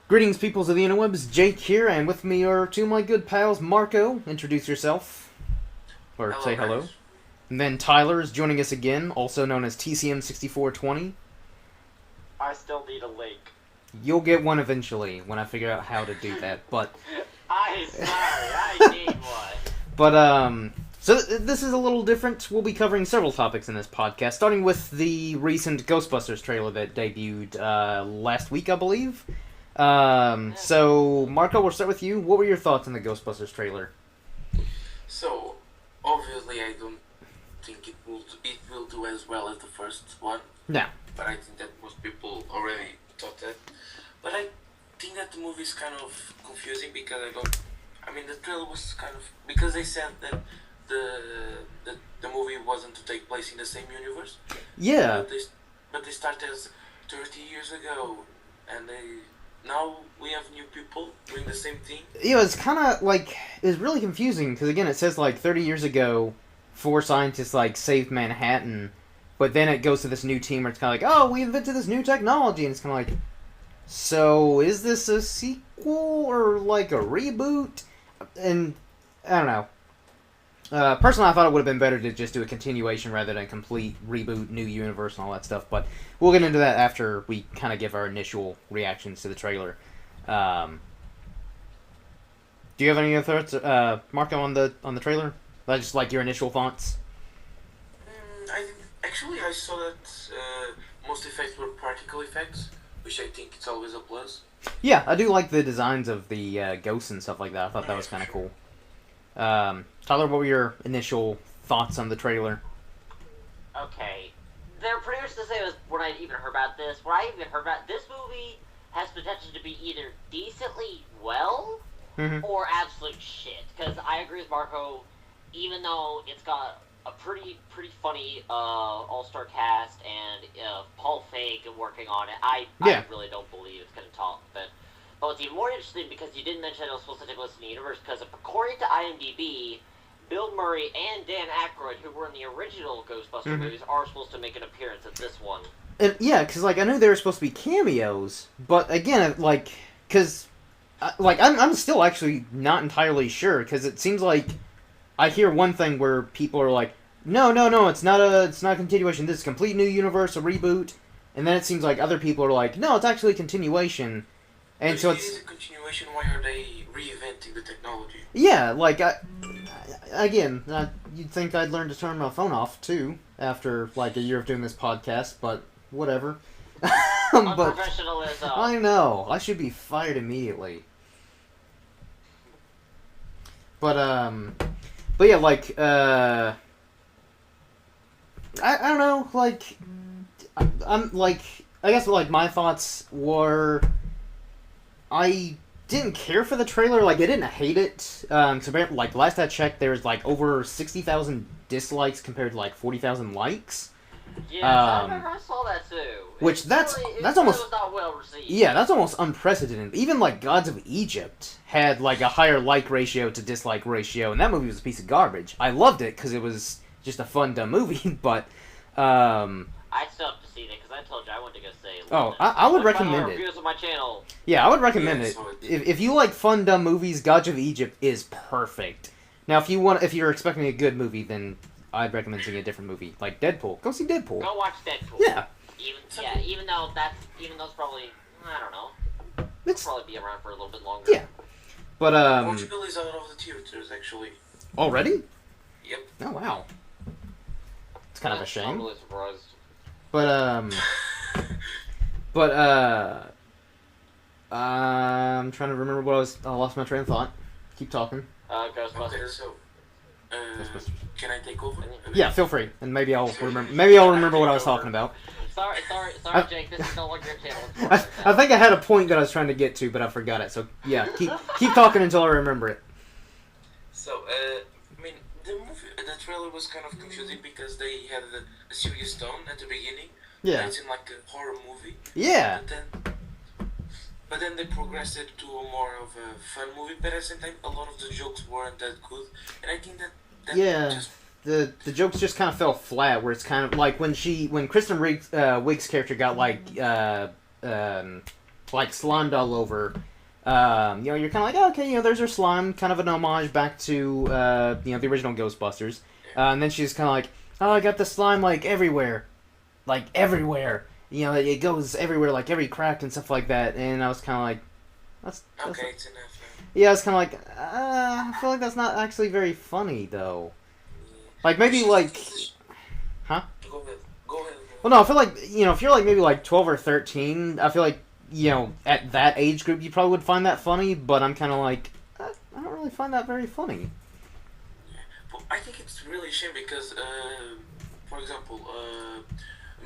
Greetings, peoples of the interwebs. Jake here, and with me are two of my good pals. Marco, introduce yourself. Or Hello, say hello. guys. And then Tyler is joining us again, also known as TCM6420. I still need a link. You'll get one eventually when I figure out how to do that, but... I'm sorry, I need one. But, so this is a little different. We'll be covering several topics in this podcast, starting with the recent Ghostbusters trailer that debuted last week, I believe. So, Marco, we'll start with you. What were your thoughts on the Ghostbusters trailer? So, obviously, I don't think it will do as well as the first one. No. But I think that most people already thought that. But I think that the movie is kind of confusing because the trailer was kind of because they said that the movie wasn't to take place in the same universe. Yeah. But they started as 30 years ago, and now we have new people doing the same thing. Yeah, it's kind of like, it's really confusing, because again, it says like 30 years ago, 4 scientists like saved Manhattan, but then it goes to this new team where it's kind of like, oh, we invented this new technology, and it's kind of like, so is this a sequel or like a reboot? And I don't know. Personally, I thought it would have been better to just do a continuation rather than complete reboot, new universe, and all that stuff. But we'll get into that after we kind of give our initial reactions to the trailer. Do you have any other thoughts, Marco, on the trailer? Just like your initial thoughts. I saw that most effects were particle effects, which I think it's always a plus. Yeah, I do like the designs of the ghosts and stuff like that. I thought that was kind of cool. Tyler, what were your initial thoughts on the trailer? Okay. Their producers to say was when I even heard about this. When I even heard about this movie has potential to be either decently well or absolute shit. Because I agree with Marco, even though it's got a pretty funny all-star cast and Paul Feig working on it, I really don't believe it's going to top it. But what's even more interesting, because you didn't mention it was supposed to take place in the universe, because according to IMDb, Bill Murray and Dan Aykroyd, who were in the original Ghostbusters movies, are supposed to make an appearance at this one. And, yeah, because, like, I knew they were supposed to be cameos, but, again, like, because, like, I'm still actually not entirely sure, because it seems like I hear one thing where people are like, no, it's not a continuation, this is a complete new universe, a reboot, and then it seems like other people are like, no, it's actually a continuation. And but so if it is a continuation, why are they reinventing the technology? Yeah, like, you'd think I'd learn to turn my phone off, too, after, like, a year of doing this podcast, but whatever. But Unprofessionalism. I know. I should be fired immediately. But yeah, like, I don't know, like, I'm, like, I guess, like, my thoughts were, I didn't care for the trailer. Like, I didn't hate it. So, like, last I checked, there was, like, over 60,000 dislikes compared to, like, 40,000 likes. Yeah, I saw that too. Which, that's almost... was not well received. Yeah, that's almost unprecedented. Even, like, Gods of Egypt had, like, a higher like ratio to dislike ratio, and that movie was a piece of garbage. I loved it, because it was just a fun, dumb movie, but, I still have to see it, because I told you I wanted to go see it. Oh, I would recommend it. Reviews on my channel. Yeah, I would recommend Yeah, it. so If you like fun, dumb movies, Gods of Egypt is perfect. Now, if you're expecting a good movie, then I'd recommend seeing a different movie, like Deadpool. Go see Deadpool. Go watch Deadpool. Yeah. Even though it's probably, I don't know, It's it'll probably be around for a little bit longer. Yeah. But Portugal is out of the theaters, actually. already? Yep. Oh wow. It's kind of a I'm shame. really surprised. But I'm trying to remember what I lost my train of thought. Keep talking. Ghostbusters. Okay, so, Ghostbusters. can I take over? Yeah, feel free, and maybe I'll remember. Maybe I'll remember what I was talking about. Sorry, Jake. This is no longer your channel. I think I had a point that I was trying to get to, but I forgot it. So yeah, keep talking until I remember it. So, the trailer was kind of confusing because they had a serious tone at the beginning. Yeah. It seemed like a horror movie. Yeah. But then they progressed it to a more of a fun movie. But at the same time, a lot of the jokes weren't that good, and I think that Yeah. just The jokes just kind of fell flat, where it's kind of like when Kristen Wiig's character got like like slimed all over. You know, you're kind of like, oh, okay, you know, there's her slime, kind of an homage back to you know, the original Ghostbusters. And then she's kind of like, oh, I got the slime like everywhere, You know, it goes everywhere, like every crack and stuff like that. And I was kind of like, that's Okay, it's enough. yeah, I was kind of like, I feel like that's not actually very funny though. Like maybe like, huh? Go ahead. Go ahead. Well, no, I feel like, you know, if you're like maybe like 12 or 13, I feel like, you know, at that age group, you probably would find that funny. But I'm kind of like, I don't really find that very funny. But I think it's really a shame because, for example,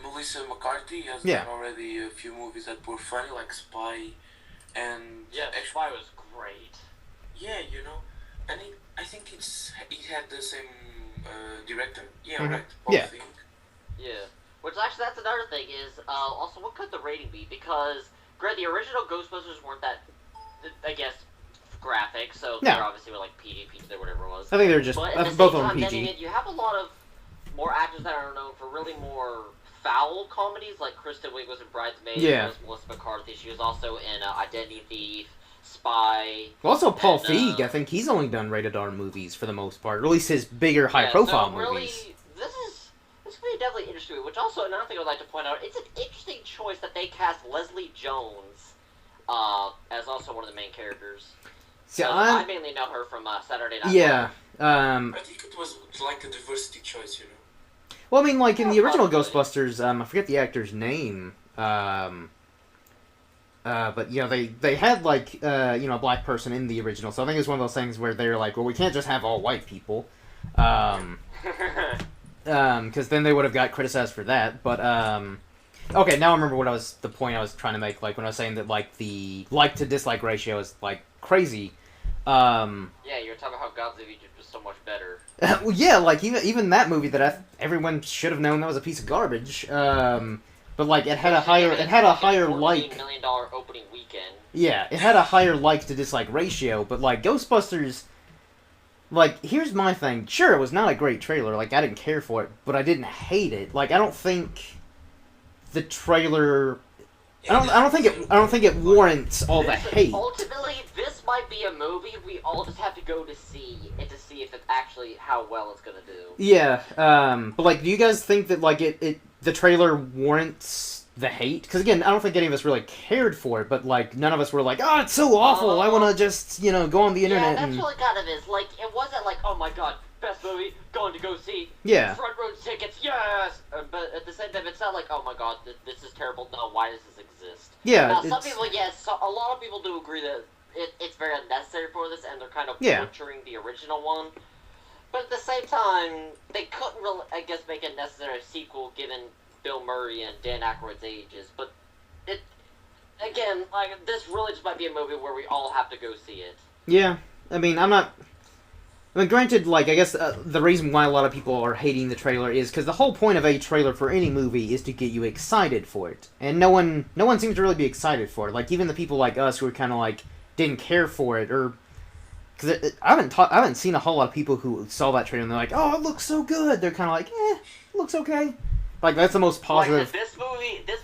Melissa McCarthy has Yeah. done already a few movies that were funny, like Spy, and Yeah, Spy was great. yeah, you know, and I think it had the same director. Yeah, Mhm. right. Paul Yeah. Feig. Yeah. Which actually, that's another thing is, also, what could the rating be? Because, granted, the original Ghostbusters weren't that, I guess, graphic, so Yeah. they obviously were like PG, whatever it was. I think they're just But at the both same of them time, then PG. again, you have a lot of more actors that are known for really more foul comedies, like Kristen Wiig was in Bridesmaids, Yeah. was Melissa McCarthy. She was also in Identity Thief, Spy. Well, also, Paul And, Feig, I think he's only done rated R movies for the most part, or at least his bigger, Yeah, high-profile so really, movies. This could be definitely interesting. Which also, another thing I'd like to point out, it's an interesting choice that they cast Leslie Jones as also one of the main characters. See, I mainly know her from Saturday Night yeah. Live. I think it was like a diversity choice, you know. Well, I mean, like in the Yeah, original probably. Ghostbusters, I forget the actor's name. But you know, they had like you know, a black person in the original, so I think it's one of those things where they're like, well, we can't just have all white people, because then they would have got criticized for that. But okay, now I remember the point I was trying to make, like when I was saying that like the like to dislike ratio is like crazy. Yeah, you were talking about how Gods of Egypt was so much better. Well, yeah, like even that movie that everyone should have known that was a piece of garbage. But like it had a higher like $14 million opening weekend. yeah, it had a higher like to dislike ratio. But like Ghostbusters, like here's my thing. Sure, it was not a great trailer. Like I didn't care for it, but I didn't hate it. Like I don't think the trailer. I don't think it warrants all the hate. Ultimately, this might be a movie we all just have to go to see, and to see if it's actually how well it's gonna do. Yeah, but like, do you guys think that like the trailer warrants the hate? Because again, I don't think any of us really cared for it, but like none of us were like, oh, it's so awful. I want to just go on the internet. Yeah, that's and... what it kind of is. Like, it wasn't like, oh my god, best movie, going to go see. Yeah. Front row tickets, yes. But at the same time, it's not like, oh my god, this is terrible. No, why does this exist? Yeah. Now, some people, yes, a lot of people do agree that it's very unnecessary for this, and they're kind of butchering the original one. But at the same time, they couldn't really, I guess, make a necessary sequel given Bill Murray and Dan Aykroyd's ages. But it, again, like, this really just might be a movie where we all have to go see it. Yeah. I mean, granted, like, I guess the reason why a lot of people are hating the trailer is because the whole point of a trailer for any movie is to get you excited for it. And no one seems to really be excited for it. Like, even the people like us who are kind of, like, didn't care for it, or... Because I haven't seen a whole lot of people who saw that trailer and they're like, oh, it looks so good. They're kind of like, it looks okay. Like, that's the most positive... Like, this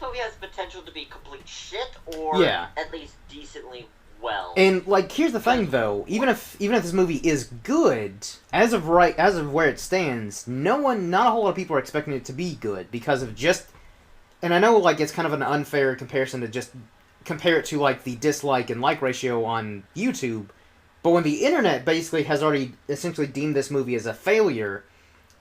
movie has potential to be complete shit, or at least decently well. And like, here's the thing, though. Even if this movie is good, as of where it stands, not a whole lot of people are expecting it to be good because of just. And I know, like, it's kind of an unfair comparison to just compare it to like the dislike and like ratio on YouTube, but when the internet basically has already essentially deemed this movie as a failure,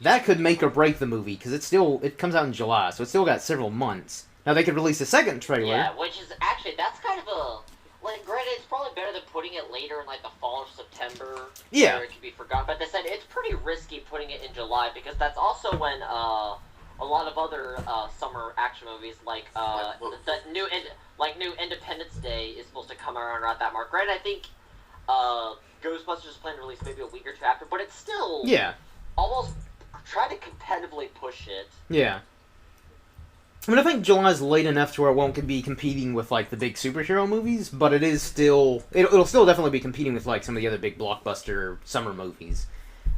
that could make or break the movie because it comes out in July, so it's still got several months. Now they could release a second trailer. Yeah, which is actually that's kind of a. Like, granted, it's probably better than putting it later in, like, the fall or September. Yeah. Where it could be forgotten. But they said it's pretty risky putting it in July, because that's also when, a lot of other, summer action movies, like, the new Independence Day is supposed to come around that mark. Granted, I think, Ghostbusters is planned to release maybe a week or two after, but it's still... Yeah. Almost try to competitively push it. Yeah. I mean, I think July's late enough to where it won't be competing with, like, the big superhero movies, but it is still... It'll still definitely be competing with, like, some of the other big blockbuster summer movies.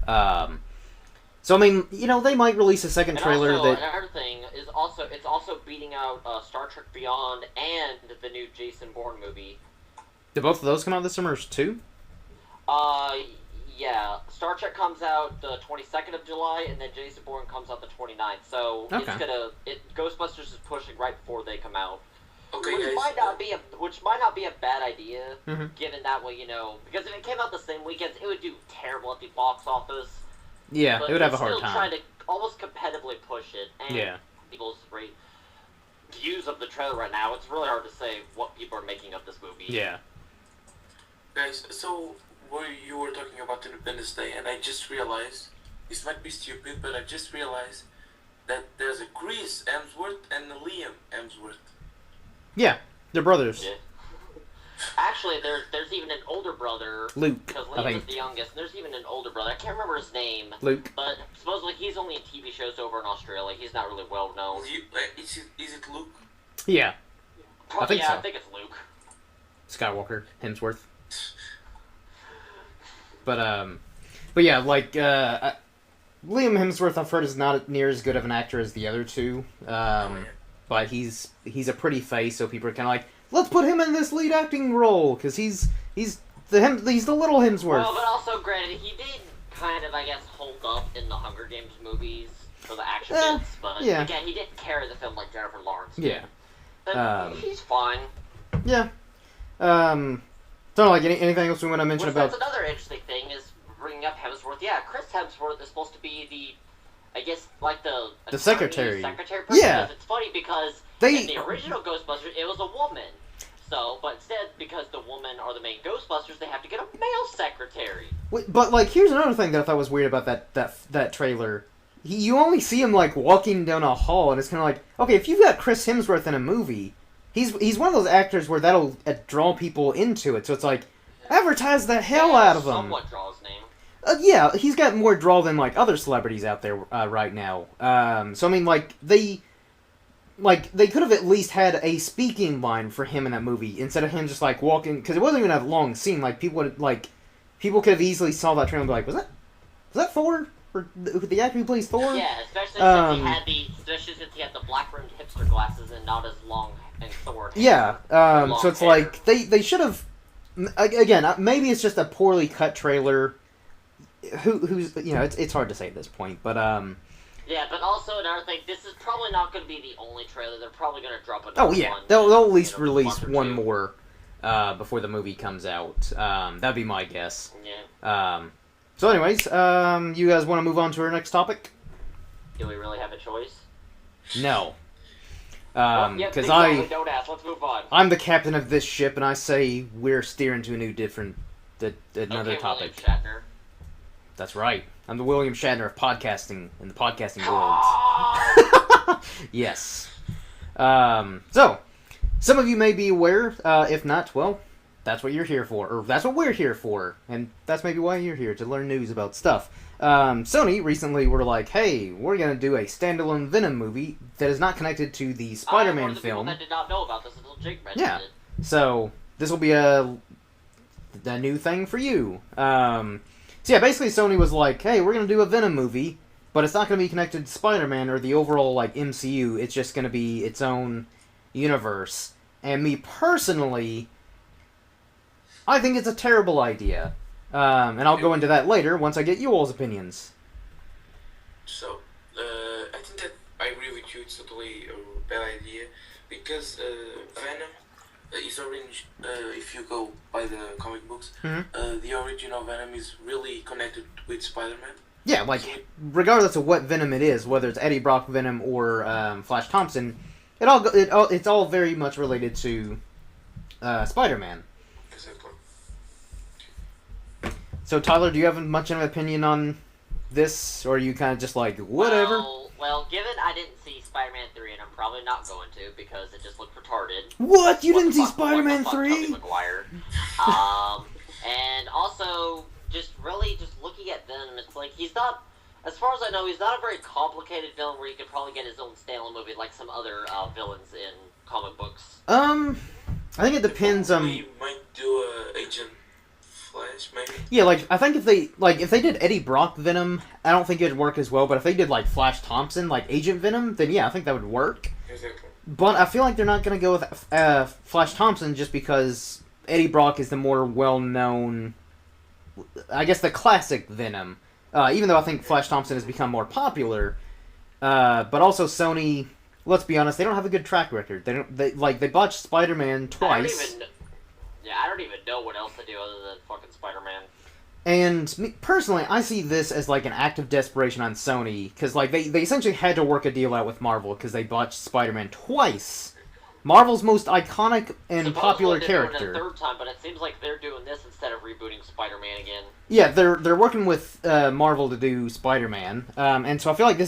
So So I mean, they might release a second And trailer also, that. another thing is it's also beating out Star Trek Beyond and the new Jason Bourne movie. Did both of those come out this summer too? Yeah. Star Trek comes out the 22nd of July, and then Jason Bourne comes out the 29th. So Okay. Ghostbusters is pushing right before they come out. Okay, Which guys. might not be a bad idea, Mhm. given that way, because if it came out the same weekends, it would do terrible at the box office. Yeah, But it would have a they're hard still time. trying to almost competitively push it, and Yeah. people's views of the trailer right now, it's really hard to say what people are making of this movie. Yeah. Guys, so you were talking about Independence Day, and I just realized, this might be stupid, but I just realized that there's a Chris Hemsworth and a Liam Hemsworth. Yeah, they're brothers. Yeah. Actually, there's even an older brother. Luke, Because I Liam is think. the youngest, and there's even an older brother. I can't remember his name. Luke. But supposedly he's only in TV shows over in Australia. He's not really well known. Is it Luke? Yeah, I think so. I think it's Luke. Skywalker, Hemsworth. But yeah, like Liam Hemsworth, I've heard is not near as good of an actor as the other two. But he's a pretty face, so people are kind of like, let's put him in this lead acting role because he's the little Hemsworth. Well, but also, granted, he did kind of, I guess, hold up in the Hunger Games movies for the action bits, but yeah. again, he didn't carry the film like Jennifer Lawrence did. Yeah. But he's fine. Yeah. Don't know, like anything else we want to mention about. That's another interesting thing is bringing up Hemsworth. Yeah, Chris Hemsworth is supposed to be the, I guess, like the secretary. Secretary person. Yeah. It's funny because in the original Ghostbusters, it was a woman. So, but instead, because the woman are the main Ghostbusters, they have to get a male secretary. But like, here's another thing that I thought was weird about that trailer. You only see him like walking down a hall, and it's kind of like, okay, if you've got Chris Hemsworth in a movie, he's one of those actors where that'll draw people into it. So it's like, advertise the hell out of him. Somewhat draw his name. Yeah, he's got more draw than like other celebrities out there right now. So I mean, like they could have at least had a speaking line for him in that movie instead of him just like walking, because it wasn't even a long scene. Like people could have easily saw that trailer and be like, was that Thor? Or the actor who plays Thor? Yeah, especially since he had the black rimmed hipster glasses and not as long and Thor. Yeah. So it's hair. like they should have. Again, maybe it's just a poorly cut trailer. Who's it's hard to say at this point, but Yeah, but also another thing, this is probably not going to be the only trailer. They're probably going to drop another oh yeah, one. they'll at least release month or one two. more before the movie comes out. That'd be my guess. Yeah. So anyways, you guys want to move on to our next topic? Do we really have a choice? No. Yep, Because exactly, don't ask. Let's move on. I'm the captain of this ship, and I say we're steering to another Okay, topic. William Shatner. That's right. I'm the William Shatner of podcasting in the podcasting Ah! world. Yes. So, some of you may be aware. If not, well, that's what you're here for, or that's what we're here for, and that's maybe why you're here, to learn news about stuff. Sony recently were like, hey, we're going to do a standalone Venom movie that is not connected to the Spider-Man I'm one of the people film. that did not know about this until Jake mentioned Yeah. it. So, this will be a new thing for you. So yeah, basically Sony was like, hey, we're going to do a Venom movie, but it's not going to be connected to Spider-Man or the overall like MCU. It's just going to be its own universe. And me personally, I think it's a terrible idea. And I'll go into that later once I get you all's opinions. So, I think that I agree with you. It's totally a bad idea because Venom is orange. If you go by the comic books, the original Venom is really connected with Spider-Man. Yeah, like regardless of what Venom it is, whether it's Eddie Brock Venom or Flash Thompson, it's all very much related to Spider-Man. Exactly. So Tyler, do you have much of an opinion on this, or are you kind of just like whatever? Well, given I didn't see Spider-Man 3, and I'm probably not going to because it just looked retarded. What? You didn't see What the fuck, Spider-Man Tobey 3? Maguire. And also, just looking at Venom, it's like he's not, as far as I know, he's not a very complicated villain where you could probably get his own standalone movie like some other villains in comic books. I think it depends on. We might do Agent Flash. much, maybe. Yeah, like I think if they did Eddie Brock Venom, I don't think it'd work as well. But if they did like Flash Thompson, like Agent Venom, then yeah, I think that would work. Exactly. But I feel like they're not gonna go with Flash Thompson just because Eddie Brock is the more well-known, I guess, the classic Venom. Even though I think Flash Thompson has become more popular, but also Sony. Let's be honest, they don't have a good track record. They botched Spider-Man twice. I don't even know what else to do other than fucking Spider-Man. And personally, I see this as like an act of desperation on Sony, because like they essentially had to work a deal out with Marvel because they botched Spider-Man twice. Marvel's most iconic and popular character. Doing it a third time, but it seems like they're doing this instead of rebooting Spider-Man again. Yeah, they're working with Marvel to do Spider-Man, and so I feel like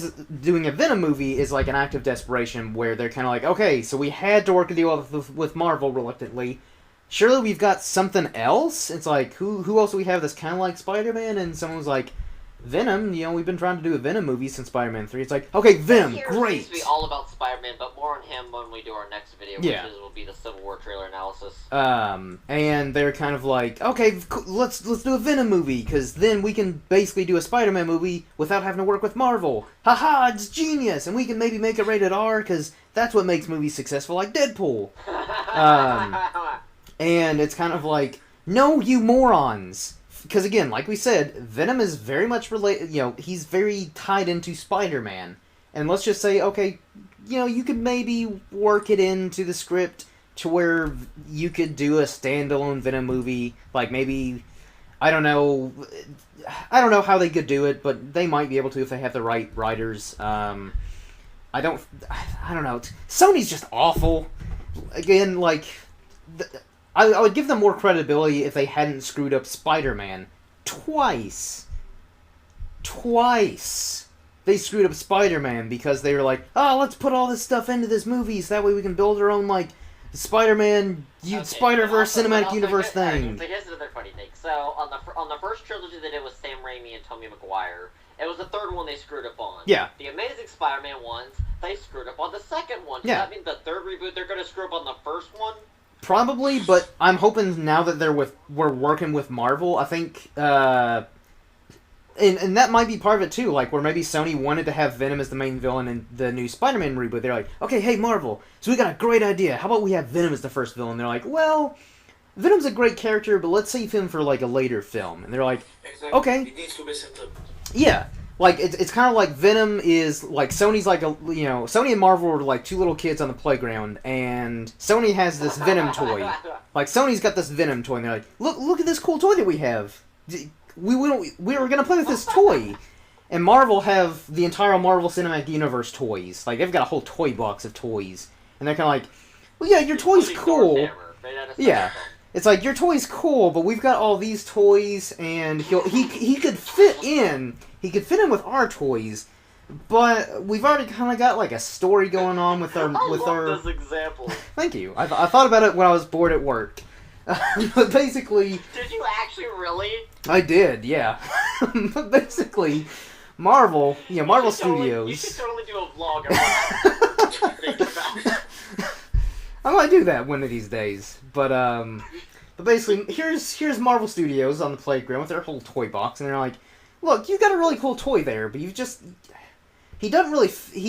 doing a Venom movie is like an act of desperation where they're kind of like, okay, so we had to work a deal with Marvel reluctantly. Surely we've got something else. It's like who else do we have that's kind of like Spider-Man? And someone was like, Venom. You know, we've been trying to do a Venom movie since Spider-Man 3. It's like, okay, Venom, great. It's to be all about Spider-Man, but more on him when we do our next video, which will be the Civil War trailer analysis. And they're kind of like, okay, let's do a Venom movie, because then we can basically do a Spider-Man movie without having to work with Marvel. Haha, it's genius, and we can maybe make it rated R, because that's what makes movies successful, like Deadpool. And it's kind of like, no, you morons. Because again, like we said, Venom is very much related, he's very tied into Spider-Man. And let's just say, okay, you could maybe work it into the script to where you could do a standalone Venom movie. Like maybe, I don't know how they could do it, but they might be able to if they have the right writers. I don't know. Sony's just awful. Again, like, I would give them more credibility if they hadn't screwed up Spider-Man. Twice. They screwed up Spider-Man because they were like, oh, let's put all this stuff into this movie so that way we can build our own, like, Spider-Man, Spider-Verse cinematic universe thing. So here's another funny thing. So, on the first trilogy they did with Sam Raimi and Tobey Maguire, it was the third one they screwed up on. Yeah. The Amazing Spider-Man ones, they screwed up on the second one. Does that mean the third reboot they're going to screw up on the first one? Probably, but I'm hoping now that we're working with Marvel, I think, and that might be part of it too, like, where maybe Sony wanted to have Venom as the main villain in the new Spider-Man reboot. They're like, okay, hey, Marvel, so we got a great idea. How about we have Venom as the first villain? They're like, well, Venom's a great character, but let's save him for, like, a later film. And they're like, okay. It needs to be set up. Yeah. Like, it's kind of like Venom is, like, Sony's like, Sony and Marvel are like two little kids on the playground, and Sony has this Venom toy. Like, Sony's got this Venom toy, and they're like, look at this cool toy that we have. We were gonna play with this toy. And Marvel have the entire Marvel Cinematic Universe toys. Like, they've got a whole toy box of toys. And they're kind of like, well, yeah, your toy's cool. Yeah. It's like, your toy's cool, but we've got all these toys, and he could fit in. He could fit in with our toys, but we've already kind of got like a story going on with our. I love this example. Thank you. I thought about it when I was bored at work. But basically. Did you actually really? I did, yeah. But basically, Marvel Studios. You should totally do a vlog about I might do that one of these days, but basically, here's Marvel Studios on the playground with their whole toy box, and they're like, look, you got a really cool toy there, but he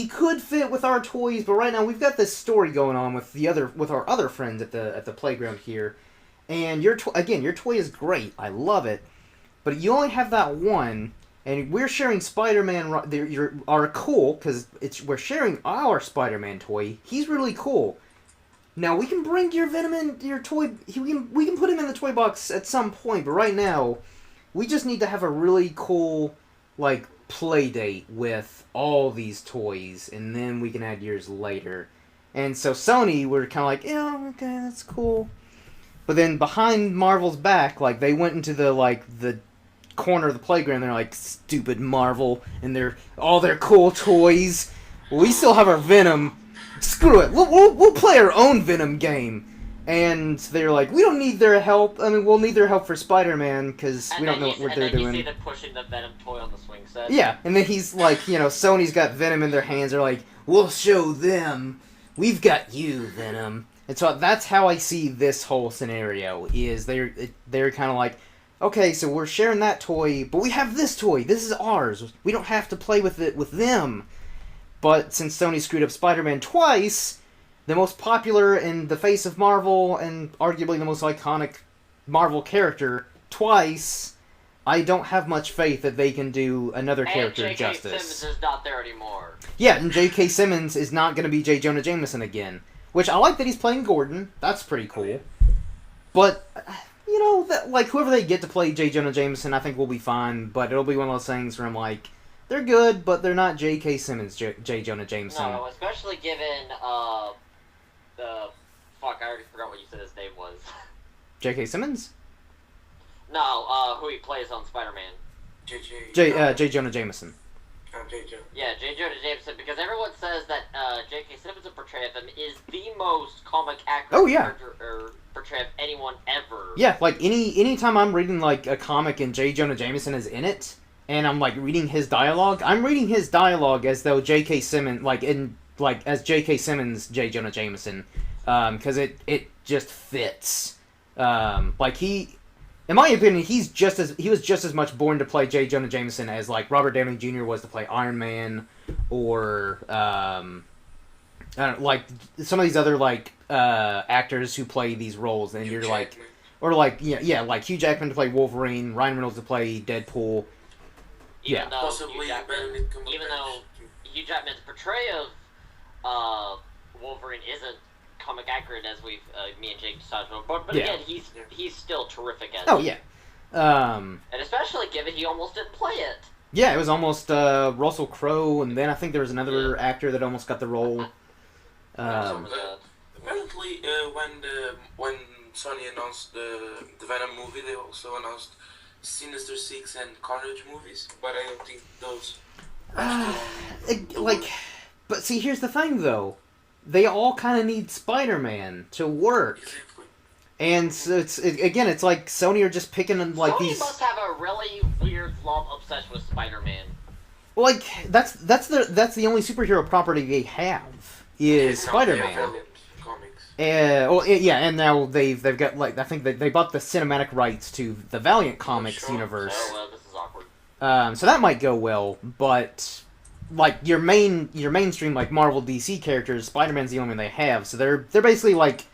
could fit with our toys, but right now we've got this story going on with our other friends at the playground here, and your toy is great, I love it, but you only have that one, and we're sharing Spider-Man. You are cool because we're sharing our Spider-Man toy. He's really cool. Now, we can bring your Venom in your toy. We can put him in the toy box at some point, but right now, we just need to have a really cool, like, play date with all these toys, and then we can add yours later. And so Sony were kind of like, yeah, okay, that's cool. But then behind Marvel's back, like, they went into the corner of the playground. They're like, stupid Marvel, and all their cool toys. We still have our Venom. Screw it. We'll play our own Venom game. And they're like, we don't need their help. I mean, we'll need their help for Spider-Man because we don't know what they're doing. And then you see them pushing the Venom toy on the swing set. Yeah, and then he's like, Sony's got Venom in their hands. They're like, we'll show them. We've got you, Venom. And so that's how I see this whole scenario. Is they're kind of like, okay, so we're sharing that toy, but we have this toy. This is ours. We don't have to play with it with them. But since Sony screwed up Spider-Man twice, the most popular in the face of Marvel and arguably the most iconic Marvel character twice, I don't have much faith that they can do another character and J.K. justice. Simmons is not there anymore. Yeah, and J.K. Simmons is not going to be J. Jonah Jameson again. Which I like that he's playing Gordon. That's pretty cool. But, you know, that, like, whoever they get to play J. Jonah Jameson, I think will be fine. But it'll be one of those things where I'm like, they're good, but they're not J.K. Simmons, J. Jonah Jameson. No, especially given, fuck, I already forgot what you said his name was. J.K. Simmons? No, who he plays on Spider-Man. J. Jonah Jameson. J. Jonah. Yeah, J. Jonah Jameson, because everyone says that J.K. Simmons' portrayal of him is the most comic accurate portrayal of anyone ever. Yeah, like anytime I'm reading like a comic and J. Jonah Jameson is in it, and I'm like reading his dialogue, I'm reading his dialogue as though J.K. Simmons, as J.K. Simmons, J. Jonah Jameson, because it just fits. In my opinion, he was just as much born to play J. Jonah Jameson as like Robert Downey Jr. was to play Iron Man, or I don't like some of these other like actors who play these roles, and you're like, or like like Hugh Jackman to play Wolverine, Ryan Reynolds to play Deadpool. Even though Possibly Hugh Jackman's portrayal of Wolverine isn't comic accurate as me and Jake decided on, but again, he's still terrific at it. Oh yeah, and especially given he almost didn't play it. Yeah, it was almost Russell Crowe, and then I think there was another actor that almost got the role. Apparently, when Sony announced the Venom movie, they also announced Sinister Six and Carnage movies, but I don't think those are still but see, here's the thing, though. They all kind of need Spider-Man to work. Exactly. And so it's like Sony are just picking like Sony these. must have a really weird love obsession with Spider-Man. Like that's the only superhero property they have is Spider-Man. And now they've got like I think they bought the cinematic rights to the Valiant Comics universe. Oh well, this is awkward. So that might go well, but like your mainstream like Marvel DC characters, Spider-Man's the only one they have. So they're basically like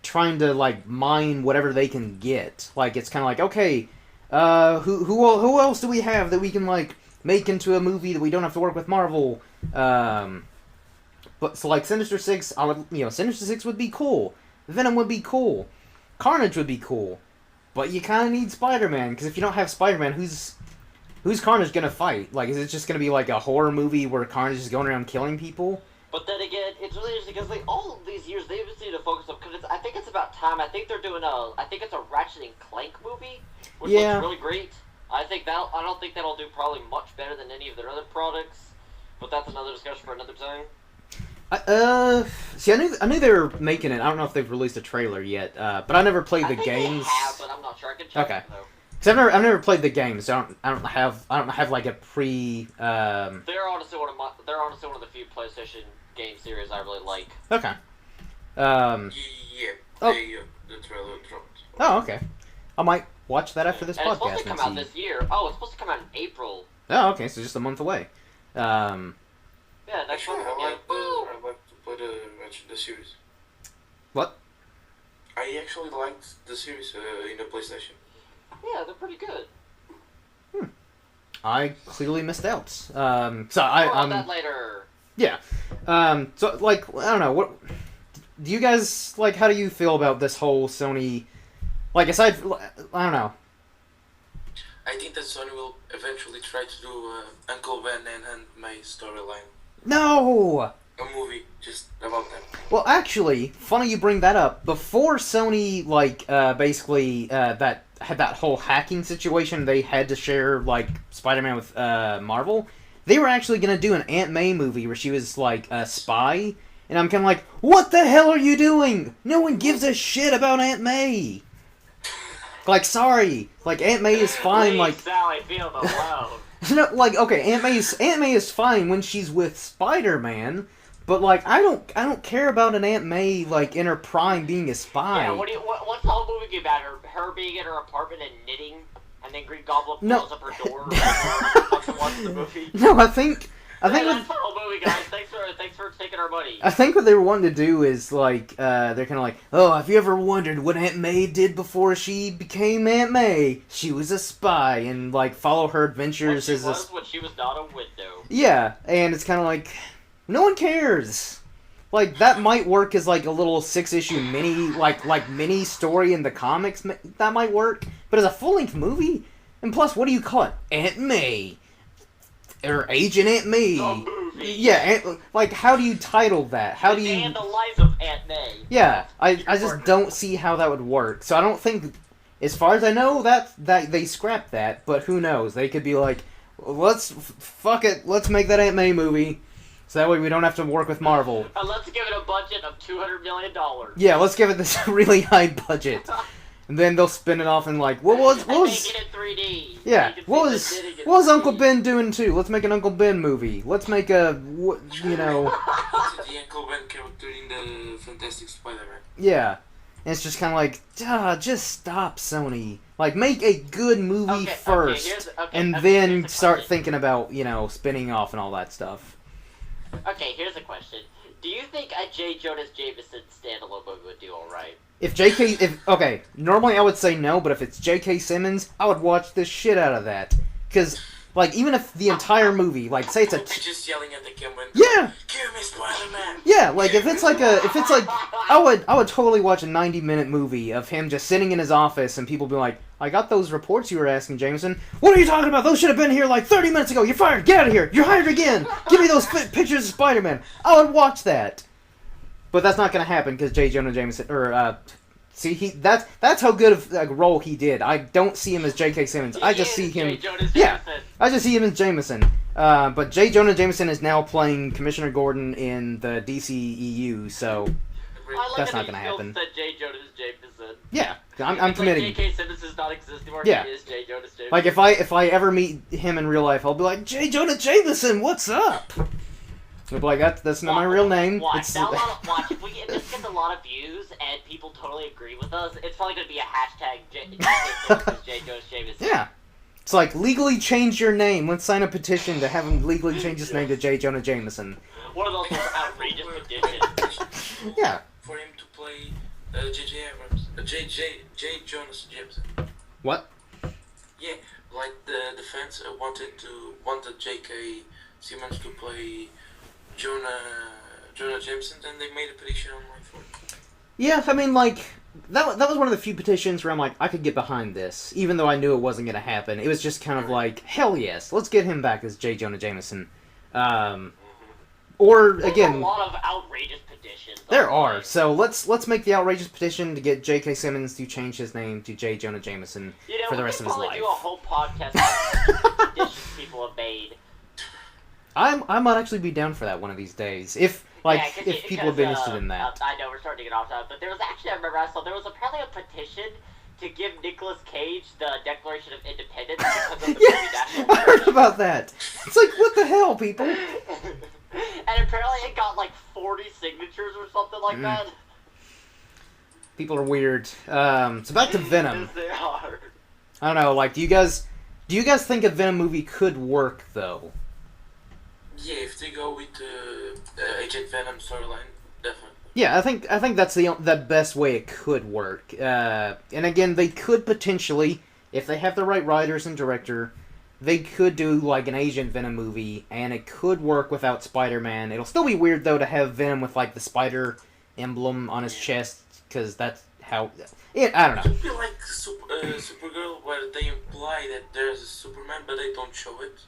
trying to like mine whatever they can get. Like it's kind of like, okay, who else do we have that we can like make into a movie that we don't have to work with Marvel? But so like Sinister Six, Sinister Six would be cool. Venom would be cool. Carnage would be cool. But you kind of need Spider-Man, because if you don't have Spider-Man, who's Carnage gonna fight? Like, is it just gonna be like a horror movie where Carnage is going around killing people? But then again, it's really interesting because all of these years they've been to focus on. Because I think it's about time. I think they're doing I think it's a Ratchet and Clank movie, which looks really great. I don't think that'll do probably much better than any of their other products. But that's another discussion for another time. See, I knew they were making it. I don't know if they've released a trailer yet. But I never played the games. They have, but I'm not sure. I can check. Okay. Though. Cause I've never played the games. So I don't have like a pre. They're honestly one of the few PlayStation game series I really like. Okay. the trailer dropped. Oh, okay. I might watch that after this and podcast. It's supposed to come out this year. Oh, it's supposed to come out in April. Oh, okay. So just a month away. Yeah, next Actually, month. I like to play the series. What? I actually liked the series in the PlayStation. Yeah, they're pretty good. I clearly missed out. So I'm that later. Yeah. So like I don't know what. Do you guys like? How do you feel about this whole Sony? Like aside, I don't know. I think that Sony will eventually try to do Uncle Ben and Aunt May storyline. No. A movie just about them. Well, actually, funny you bring that up. Before Sony, basically, that had that whole hacking situation, they had to share, Spider-Man with, Marvel. They were actually gonna do an Aunt May movie where she was, a spy. And I'm kinda like, what the hell are you doing? No one gives a shit about Aunt May! Sorry. Aunt May is fine, Please, Sally, feel the love. No, okay, Aunt May is fine when she's with Spider-Man, but I don't care about an Aunt May in her prime being a spy. Yeah, what's the whole movie about her being in her apartment and knitting and then Green Goblin No. blows up her door fucking watch the movie. No, I think That's the whole movie, guys. Thanks for taking our money. I think what they were wanting to do is like they're kind of like, oh, have you ever wondered what Aunt May did before she became Aunt May? She was a spy, and like follow her adventures as when she was not a window. Yeah, and it's kind of like no one cares. Like that might work as like a little 6-issue mini like mini story in the comics. That might work, but as a full-length movie, and plus, what do you call it? Aunt May. Or Agent Aunt May. Yeah, like, how do you title that? How do you... And the Life of Aunt May. Yeah, I just don't see how that would work. So I don't think, as far as I know, that they scrapped that, but who knows? They could be like, fuck it, let's make that Aunt May movie, so that way we don't have to work with Marvel. Let's give it a budget of $200 million. Yeah, let's give it this really high budget. And then they'll spin it off and like, what was... Make it in 3D. Yeah, what was Uncle Ben doing too? Let's make an Uncle Ben movie. Let's make a, you know... The Uncle Ben character in the Fantastic Spider-Man. Yeah. And it's just kind of like, just stop, Sony. Like, make a good movie first, and then start thinking about, you know, spinning off and all that stuff. Okay, here's a question. Do you think a J. Jonah Jameson standalone movie would do alright? Okay, normally I would say no, but if it's J.K. Simmons, I would watch the shit out of that. Because, like, even if the entire movie, like, say it's a... just yelling at the camera. Yeah! Give me Spider-Man! Yeah, like, if it's like, I would totally watch a 90-minute movie of him just sitting in his office and people be like, I got those reports you were asking, Jameson. What are you talking about? Those should have been here like 30 minutes ago. You're fired. Get out of here. You're hired again. Give me those pictures of Spider-Man. I would watch that. But that's not going to happen because J. Jonah Jameson, that's how good of a role he did. I don't see him as J.K. Simmons. I just see him, I just see him as Jameson. But J. Jonah Jameson is now playing Commissioner Gordon in the DCEU, so that's not going to happen. Said J. Jonah Jameson. Yeah, I'm committing. Like J.K. Simmons does not exist anymore. Yeah. He is J. Jonah Jameson. Like if I ever meet him in real life, I'll be like, J. Jonah Jameson, what's up? I'll be like, that's not my real name. Watch, if we just get a lot of views and people totally agree with us, it's probably going to be a hashtag J. Jonah Jameson. Yeah. It's like, legally change your name. Let's sign a petition to have him legally change his name to J. Jonah Jameson. One of those outrageous petitions. Yeah. For him to play J.J. Abrams. J. Jonah Jameson. What? Yeah, like the fans wanted J.K. Simmons to play Jonah Jameson, and they made a petition online for it. Yeah, I mean, like, that was one of the few petitions where I'm like, I could get behind this, even though I knew it wasn't going to happen. It was just kind of like, hell yes, let's get him back as J. Jonah Jameson. Or, again... There's a lot of outrageous petitions. There are, so let's make the outrageous petition to get J.K. Simmons to change his name to J. Jonah Jameson for the rest of his life. We could probably do a whole podcast on petitions people have made. I might actually be down for that one of these days. If people have been interested in that. I know we're starting to get off topic, but there was actually, I remember I saw, there was apparently a petition to give Nicolas Cage the Declaration of Independence because of the movie National I heard about that. It's like, what the hell, people? And apparently it got like 40 signatures or something like that. People are weird. So back to Venom. Yes, they are. I don't know, like, do you guys think a Venom movie could work, though? Yeah, if they go with the Agent Venom storyline, definitely. Yeah, I think that's the best way it could work. And again, they could potentially, if they have the right writers and director, they could do like an Agent Venom movie, and it could work without Spider-Man. It'll still be weird though to have Venom with like the spider emblem on his chest, because that's how. Yeah, I don't know. It would be like Supergirl, where they imply that there's a Superman, but they don't show it.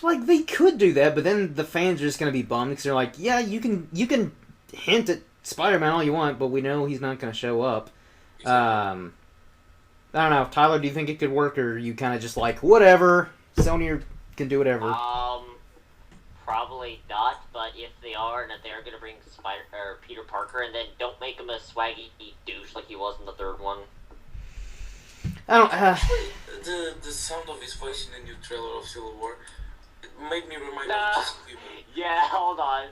Like they could do that, but then the fans are just gonna be bummed because they're like, yeah, you can hint at Spider-Man all you want, but we know he's not gonna show up. Exactly. I don't know, Tyler. Do you think it could work, or are you kind of just like whatever? Sony can do whatever. Probably not. But if they are, and if they are gonna bring Peter Parker, and then don't make him a swaggy douche like he was in the third one. I don't. The sound of his voice in the new trailer of Civil War, it made me remind of Justin Bieber. Yeah, hold on.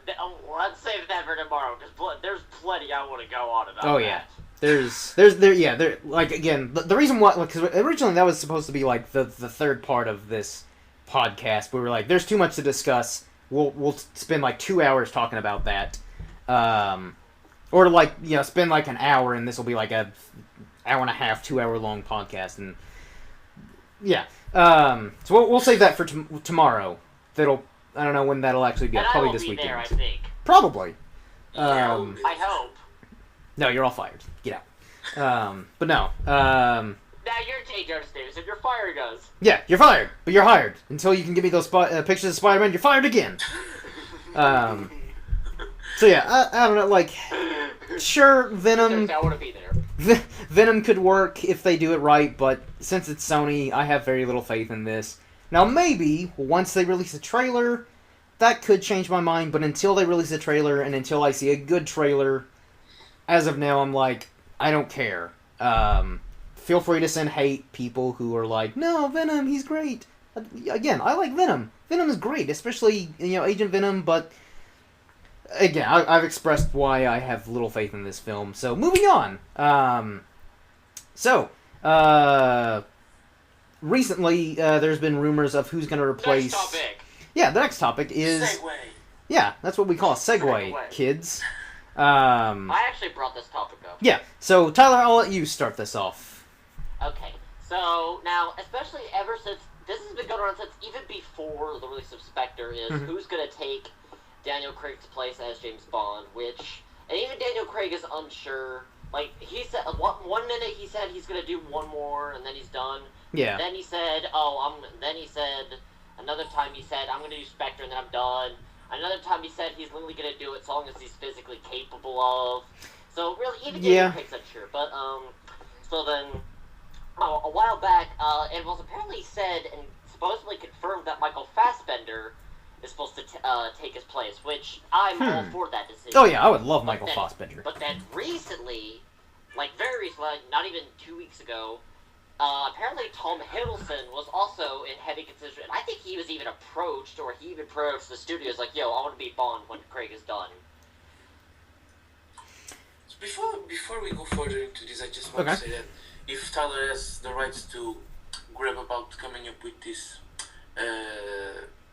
Let's save that for tomorrow, because there's plenty I want to go on about. Oh yeah. like, again, the reason why, because originally that was supposed to be, like, the third part of this podcast. We were like, there's too much to discuss. We'll spend, like, 2 hours talking about that. Or, like, spend, like, an hour, and this will be, like, a hour and a half, 2 hour long podcast. And, yeah. So we'll save that for tomorrow. I don't know when that'll actually be. And Probably I will this be weekend. there, I think. Probably. I hope. No, you're all fired. Get out. But no. Now you're taking upstairs if you're firing us. Yeah, you're fired. But you're hired. Until you can give me those pictures of Spider-Man, you're fired again. So yeah, I don't know, like, sure, Venom... I want to be there. Venom could work if they do it right, but since it's Sony, I have very little faith in this. Now, maybe, once they release a trailer, that could change my mind, but until they release a trailer, and until I see a good trailer, as of now, I'm like, I don't care. Feel free to send hate people who are like, no, Venom, he's great. Again, I like Venom. Venom is great, especially, Agent Venom, but... Again, I've expressed why I have little faith in this film. So, moving on. Recently, there's been rumors of who's going to replace... Next topic. Yeah, the next topic is... Segue. Yeah, that's what we call a segue, kids. I actually brought this topic up. Yeah, so Tyler, I'll let you start this off. Okay, so now, especially ever since... This has been going on since even before the release of Spectre is who's going to take Daniel Craig's place as James Bond, and even Daniel Craig is unsure. Like, he said, one minute he said he's gonna do one more, and then he's done. Yeah. Then he said, another time he said, I'm gonna do Spectre and then I'm done. Another time he said he's literally gonna do it so long as he's physically capable of. So, really, even Daniel Craig's unsure. But, so then, a while back, it was apparently said and supposedly confirmed that Michael Fassbender is supposed to take his place, which I'm all for that decision. Oh yeah, I would love Michael Fassbender. But then recently, very recently, not even 2 weeks ago, apparently Tom Hiddleston was also in heavy consideration. I think he was even approached, or he even approached the studios like, yo, I want to be Bond when Craig is done. So before we go further into this, I just want to say that if Tyler has the rights to grab about coming up with this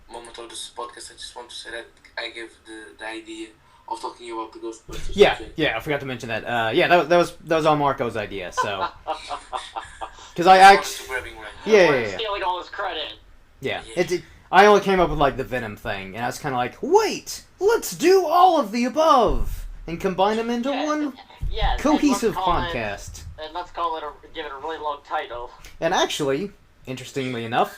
moment of this podcast, I just want to say that I gave the idea of talking about the Ghostbusters. Yeah, I forgot to mention that. That was all Marco's idea. So, because I actually, stealing all his credit. Yeah. I only came up with like the Venom thing, and I was kind of like, wait, let's do all of the above and combine them into one cohesive podcast. And let's give it a really long title. And actually, interestingly enough,